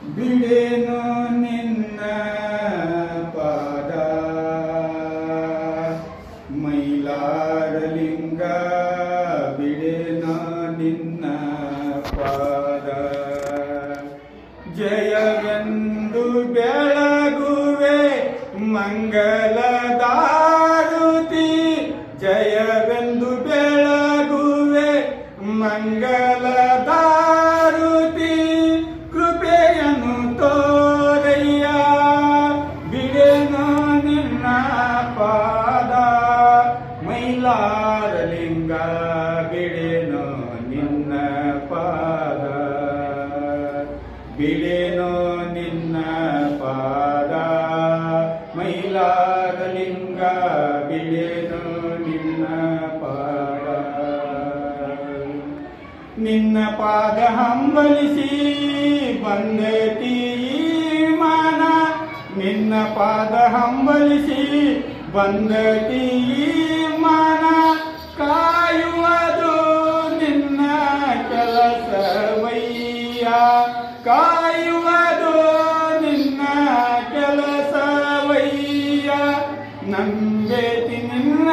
ಬಿಡೆನು ನಿನ್ನ ಪಾದ ಮೈಲಾರಲಿಂಗ ಬಿಡೆನು ನಿನ್ನ ಪಾದ ಜಯವೆಂದು ಬೆಳಗುವೆ ಮಂಗಲದಾರುತಿ ಜಯವೆಂದು ಬೆಳಗುವೆ ಮಂಗಲದಾರುತಿ ಕೃಪೆಯನ್ನು ತೋರಯ್ಯ ಬಿಡೆನು ನಿನ್ನ ಪಾದ ಮೈಲಾರಲಿಂಗ ಬಿಡೆನು ನಿನ್ನ ಪಾದ ಬಿಡೆನು ನಿನ್ನ ಪಾದ ಮೈಲಾರಲಿಂಗ ಬಿಡೆನು ನಿನ್ನ ಪಾದ ನಿನ್ನ ಪಾದ ಹಂಬಲಿಸಿ ಬಂದೈತಿ ಮಾನ ನಿನ್ನ ಪಾದ ಹಂಬಲಿಸಿ ಬಂದೈತಿ ಮಾನ ಕಾಯುವುದು ನಿನ್ನ ಕೆಲಸವಯ್ಯ ಕಾಯುವುದು ನಿನ್ನ ಕೆಲಸವಯ್ಯ ನಂಬೇತಿ ನಿನ್ನ